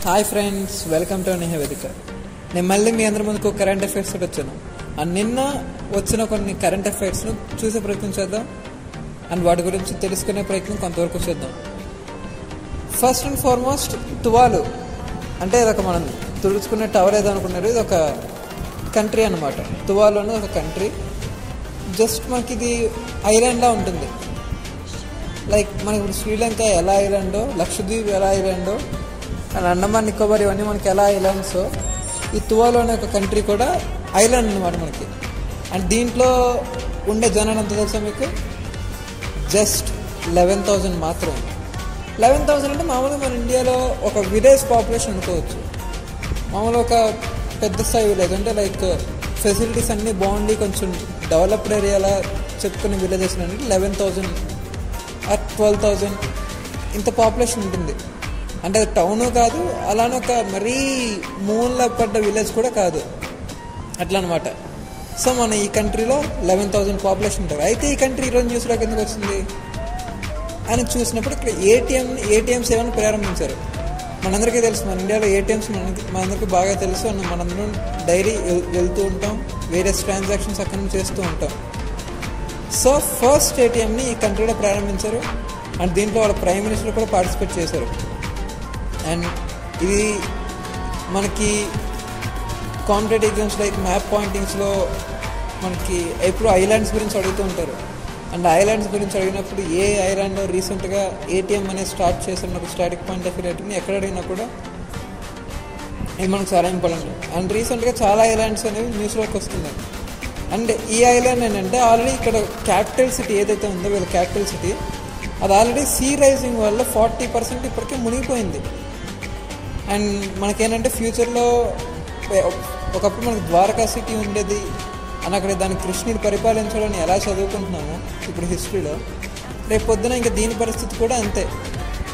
Hi friends, welcome to Neha వేదిక. నేను మళ్ళీ మీ అందరి ముందుకు కరెంట్ అఫైర్స్ తోటి వచ్చాను. అండ్ నిన్న వచ్చిన కొన్ని కరెంట్ అఫైర్స్ను చూసే ప్రయత్నం చేద్దాం అండ్ వాటి గురించి తెలుసుకునే ప్రయత్నం కొంతవరకు చేద్దాం. ఫస్ట్ అండ్ ఫార్మోస్ట్, తువాలు అంటే ఇదొక మనం తుడుచుకునే టవర్ ఏదో అనుకున్నారు. ఇది ఒక కంట్రీ అనమాట. తువాలు అనేది ఒక కంట్రీ. జస్ట్ మనకి ఇది ఐలాండ్లా ఉంటుంది. లైక్ మనకి ఇప్పుడు శ్రీలంక ఎలా ఐలాండో, లక్షద్వీప్ ఎలా ఐలాండో, అండ్ అండమాన్ నికోబార్ ఇవన్నీ మనకి ఎలా ఐలాండ్సో, ఈ తువాలు అనే ఒక కంట్రీ కూడా ఐలాండ్ అనమాట మనకి. అండ్ దీంట్లో ఉండే జనాలు ఎంత తెలుసా మీకు? జస్ట్ 11,000 మాత్రమే. 11,000 అంటే మామూలుగా మన ఇండియాలో ఒక విలేజ్ పాపులేషన్ అనుకోవచ్చు. మామూలుగా ఒక పెద్ద స్థాయి విలేజ్ అంటే లైక్ ఫెసిలిటీస్ అన్నీ బాగుండి కొంచెం డెవలప్డ్ ఏరియాలా చెప్పుకునే విలేజెస్ అంటే 11,000 ఆర్ 12,000 ఇంత పాపులేషన్ ఉంటుంది. అంటే అది టౌను కాదు, అలానే ఒక మరీ మూల పడ్డ విలేజ్ కూడా కాదు, అట్లా అనమాట. సో మన ఈ కంట్రీలో 11,000 పాపులేషన్ ఉంటారు. అయితే ఈ కంట్రీ ఈరోజు న్యూస్లోకి ఎందుకు వచ్చింది అని చూసినప్పుడు ఇక్కడ ఏటీఎంస్ ఏమైనా ప్రారంభించారు. మనందరికీ తెలుసు, మన ఇండియాలో ఏటీఎంస్ మనందరికీ బాగా తెలుసు. మనందరం డైలీ వెళ్తూ ఉంటాం, వేరియస్ ట్రాన్సాక్షన్స్ అక్కడ నుంచి చేస్తూ ఉంటాం. సో ఫస్ట్ ఏటీఎంని ఈ కంట్రీలో ప్రారంభించారు. అండ్ దీంట్లో వాళ్ళ ప్రైమ్ మినిస్టర్ కూడా పార్టిసిపేట్ చేశారు. అండ్ ఇది మనకి కాంపిటేటివ్ ఎగ్జామ్స్ లైక్ మ్యాప్ పాయింటింగ్స్లో మనకి ఎప్పుడు ఐలాండ్స్ గురించి అడుగుతూ ఉంటారు. అండ్ ఐలాండ్స్ గురించి అడిగినప్పుడు ఏ ఐలాండ్లో రీసెంట్గా ఏటీఎం అనేది స్టార్ట్ చేస్తున్నప్పుడు స్టాటిక్ పాయింట్ ఆఫ్ వ్యూ ఎక్కడ అడిగినా కూడా ఇది మనకు చాలా ఇంపార్టెంట్. అండ్ రీసెంట్గా చాలా ఐలాండ్స్ అనేవి న్యూస్లోకి వస్తున్నాయి. అండ్ ఈ ఐలాండ్ ఏంటంటే ఆల్రెడీ ఇక్కడ క్యాపిటల్ సిటీ ఏదైతే ఉందో వీళ్ళ క్యాపిటల్ సిటీ, అది ఆల్రెడీ సీ రైజింగ్ వల్ల 40% ఇప్పటికే మునిగిపోయింది. అండ్ మనకేంటంటే ఫ్యూచర్లో ఒకప్పుడు మనకి ద్వారకా సిటీ ఉండేది అని అక్కడ దాన్ని కృష్ణుడు పరిపాలించాలని ఎలా చదువుకుంటున్నాము ఇప్పుడు హిస్టరీలో, రేపు పొద్దున ఇంకా దీని పరిస్థితి కూడా అంతే.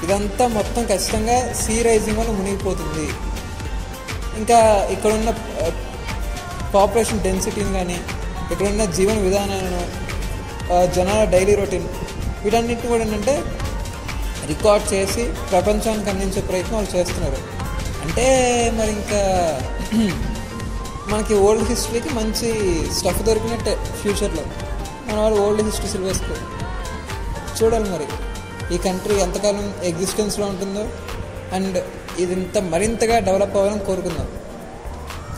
ఇదంతా మొత్తం ఖచ్చితంగా సీ రైజింగ్ వల్ల మునిగిపోతుంది. ఇంకా ఇక్కడున్న పాపులేషన్ డెన్సిటీని కానీ, ఇక్కడున్న జీవన విధానాలను, జనాల డైలీ రొటీన్, వీటన్నిటిని కూడా ఏంటంటే రికార్డ్ చేసి ప్రపంచానికి అందించే ప్రయత్నం వాళ్ళు చేస్తున్నారు. అంటే మరి ఇంకా మనకి ఓల్డ్ హిస్టరీకి మంచి స్టఫ్ దొరికినట్టే ఫ్యూచర్లో. మన వాళ్ళు ఓల్డ్ హిస్టరీ సిలబస్కు చూడాలి మరి ఈ కంట్రీ ఎంతకాలం ఎగ్జిస్టెన్స్లో ఉంటుందో. అండ్ ఇది మరింతగా డెవలప్ అవ్వాలని కోరుకుందాం.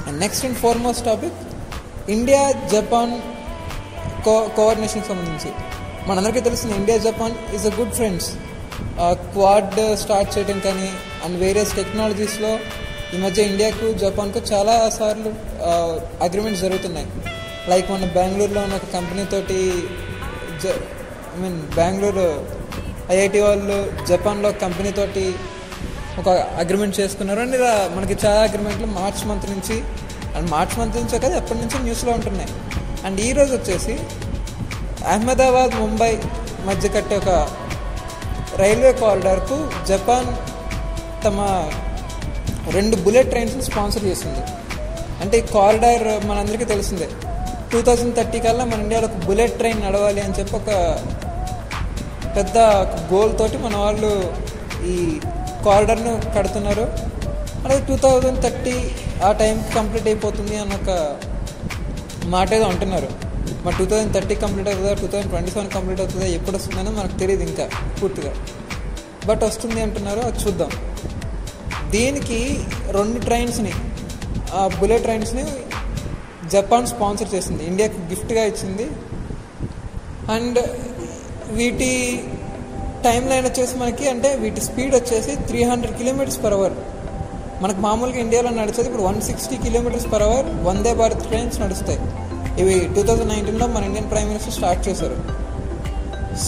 And next and foremost topic, India Japan కోఆర్డినేషన్కి సంబంధించి మనందరికీ తెలిసిన India Japan is a good friends. Quad start చేయడం కానీ అండ్ వేరియస్ టెక్నాలజీస్లో ఈ మధ్య ఇండియాకు జపాన్కు చాలా సార్లు అగ్రిమెంట్స్ జరుగుతున్నాయి. లైక్ మన బెంగళూరులో ఉన్న ఒక కంపెనీతోటి బెంగళూరు ఐఐటి వాళ్ళు జపాన్లో కంపెనీతోటి ఒక అగ్రిమెంట్ చేసుకున్నారు. అండ్ ఇలా మనకి చాలా అగ్రిమెంట్లు మార్చ్ మంత్ నుంచి కదా ఎప్పటి నుంచి న్యూస్లో ఉంటున్నాయి. అండ్ ఈరోజు వచ్చేసి అహ్మదాబాద్ ముంబై మధ్య కట్టే ఒక రైల్వే కారిడార్కు జపాన్ తమ 2 బుల్లెట్ ట్రైన్స్ని స్పాన్సర్ చేసింది. అంటే ఈ కారిడార్ మనందరికీ తెలిసిందే, 2030 కల్లా మన ఇండియాలో ఒక బుల్లెట్ ట్రైన్ నడవాలి అని చెప్పి ఒక పెద్ద గోల్ తోటి మన వాళ్ళు ఈ కారిడార్ను కడుతున్నారు. అలాగే 2030 ఆ టైంకి కంప్లీట్ అయిపోతుంది అన్న ఒక మాట ఏదో అంటున్నారు. మరి 2030 కంప్లీట్ అవుతుందా, 2027 కంప్లీట్ అవుతుందా, ఎప్పుడు వస్తుందని మనకు తెలియదు ఇంకా పూర్తిగా, బట్ వస్తుంది అంటున్నారు. అది చూద్దాం. దీనికి 2 ట్రైన్స్ని, ఆ బుల్లెట్ ట్రైన్స్ని జపాన్ స్పాన్సర్ చేసింది, ఇండియాకి గిఫ్ట్గా ఇచ్చింది. అండ్ వీటి టైం లైన్ వచ్చేసి మనకి, అంటే వీటి స్పీడ్ వచ్చేసి 300 km/h. మనకు మామూలుగా ఇండియాలో నడిచేది ఇప్పుడు 160 km/h వందే భారత్ ట్రైన్స్ నడుస్తాయి. ఇవి 2019లో మన ఇండియన్ ప్రైమ్ మినిస్టర్ స్టార్ట్ చేశారు.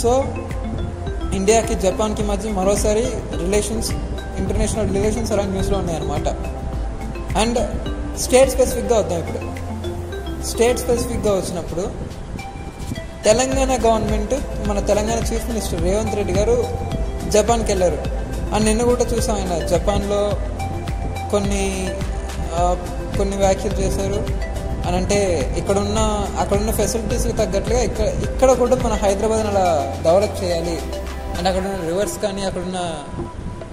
సో ఇండియాకి జపాన్కి మధ్య మరోసారి ఇంటర్నేషనల్ రిలేషన్స్ అలా న్యూస్లో ఉన్నాయన్నమాట. అండ్ స్టేట్ స్పెసిఫిక్గా వద్దాం. ఇప్పుడు స్టేట్ స్పెసిఫిక్గా వచ్చినప్పుడు తెలంగాణ గవర్నమెంట్, మన తెలంగాణ చీఫ్ మినిస్టర్ రేవంత్ రెడ్డి గారు జపాన్కి వెళ్ళారు. అండ్ నిన్న కూడా చూసాం, ఆయన జపాన్లో కొన్ని వ్యాఖ్యలు చేశారు. అని అంటే అక్కడున్న ఫెసిలిటీస్కి తగ్గట్లుగా ఇక్కడ కూడా మన హైదరాబాద్ని అలా డెవలప్ చేయాలి. అండ్ అక్కడున్న రివర్స్ కానీ అక్కడున్న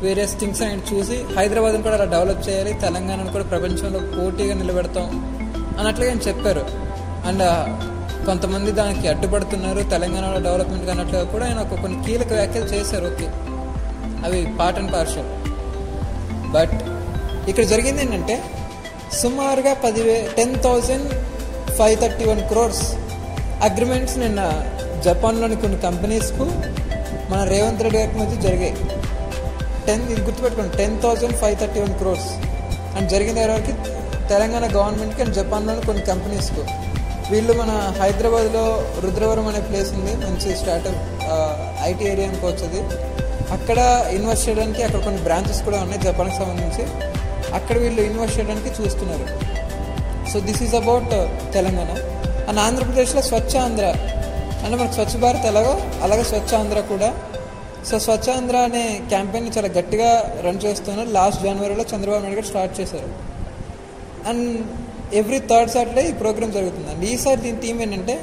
వేరియస్ థింగ్స్ ఆయన చూసి హైదరాబాద్ని కూడా అలా డెవలప్ చేయాలి, తెలంగాణను కూడా ప్రపంచంలో పోటీగా నిలబెడతాం అన్నట్లుగా ఆయన చెప్పారు. అండ్ కొంతమంది దానికి అడ్డుపడుతున్నారు తెలంగాణలో డెవలప్మెంట్ అన్నట్లుగా కూడా ఆయన కొన్ని కీలక వ్యాఖ్యలు చేశారు. ఓకే, అవి పార్ట్ అండ్ పార్షల్. బట్ ఇక్కడ జరిగింది ఏంటంటే సుమారుగా 10,531 crores అగ్రిమెంట్స్ నిన్న జపాన్లోని కొన్ని కంపెనీస్కు మన రేవంత్ రెడ్డి గారికి మధ్య జరిగాయి. ఇది గుర్తుపెట్టుకోండి, 10,531 crores అండ్ జరిగింది ఎవరికి? తెలంగాణ గవర్నమెంట్కి అండ్ జపాన్లోని కొన్ని కంపెనీస్కు. వీళ్ళు మన హైదరాబాద్లో రుద్రవరం అనే ప్లేస్ ఉంది, మంచి స్టార్టప్ ఐటీ ఏరియా అనుకోవచ్చు. అది అక్కడ ఇన్వెస్ట్ చేయడానికి అక్కడ కొన్ని బ్రాంచెస్ కూడా ఉన్నాయి జపాన్కి సంబంధించి. అక్కడ వీళ్ళు ఇన్వెస్ట్ చేయడానికి చూస్తున్నారు. So this is about Telangana. And ఆంధ్రప్రదేశ్లో స్వచ్ఛ ఆంధ్ర అంటే మనకు స్వచ్ఛ భారత్ అలాగే స్వచ్ఛ ఆంధ్ర కూడా. సో స్వచ్ఛ ఆంధ్ర అనే క్యాంపెయిన్ చాలా గట్టిగా రన్ చేస్తున్నారు. లాస్ట్ జనవరిలో చంద్రబాబు నాయుడు గారు స్టార్ట్ చేశారు. అండ్ ఎవ్రీ థర్డ్ సాటర్డే ఈ ప్రోగ్రామ్ జరుగుతుంది. అండ్ ఈసారి దీని థీమ్ ఏంటంటే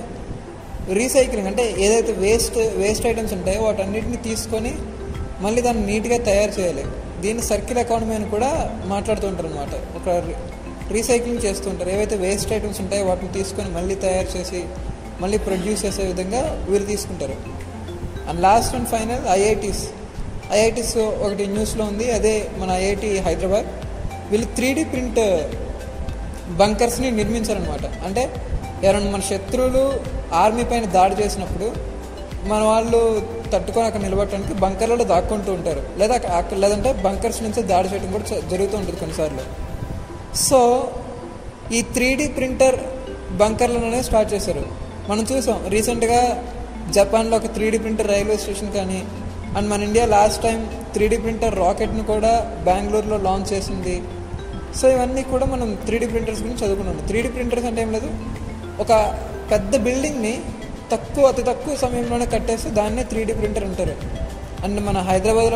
రీసైక్లింగ్. అంటే ఏదైతే వేస్ట్ ఐటమ్స్ ఉంటాయో వాటన్నిటిని తీసుకొని మళ్ళీ దాన్ని నీట్గా తయారు చేయాలి. దీన్ని సర్కిల్ ఎకానమీ అని కూడా మాట్లాడుతుంటారు అనమాట. ఒక రీసైక్లింగ్ చేస్తుంటారు. ఏవైతే వేస్ట్ ఐటమ్స్ ఉంటాయో వాటిని తీసుకొని మళ్ళీ తయారు చేసి మళ్ళీ ప్రొడ్యూస్ చేసే విధంగా వీళ్ళు తీసుకుంటారు. And last and final IITs ఒకటి న్యూస్లో ఉంది. అదే మన ఐఐటి హైదరాబాద్. వీళ్ళు 3D ప్రింట్ బంకర్స్ని నిర్మించారనమాట. అంటే ఎవరైనా మన శత్రువులు ఆర్మీ పైన దాడి చేసినప్పుడు మన వాళ్ళు తట్టుకొని అక్కడ నిలబడటానికి బంకర్లలో దాక్కుంటూ ఉంటారు, లేదంటే బంకర్స్ నుంచి దాడి చేయడం కూడా జరుగుతూ ఉంటుంది కొన్నిసార్లు. సో ఈ 3D ప్రింటర్ బంకర్లలోనే స్టార్ట్ చేశారు. మనం చూసాం రీసెంట్గా జపాన్లో ఒక 3D ప్రింటర్ రైల్వే స్టేషన్ కానీ, అండ్ మన India last time 3D printer రాకెట్ని కూడా బెంగళూరులో లాంచ్ చేసింది. సో ఇవన్నీ కూడా మనం 3D ప్రింటర్స్ గురించి చదువుకున్నాం. 3D ప్రింటర్స్ అంటే ఏం లేదు, ఒక పెద్ద బిల్డింగ్ని అతి తక్కువ సమయంలోనే కట్టేసి దాన్నే 3D ప్రింటర్ అంటారు. అండ్ మన హైదరాబాద్లో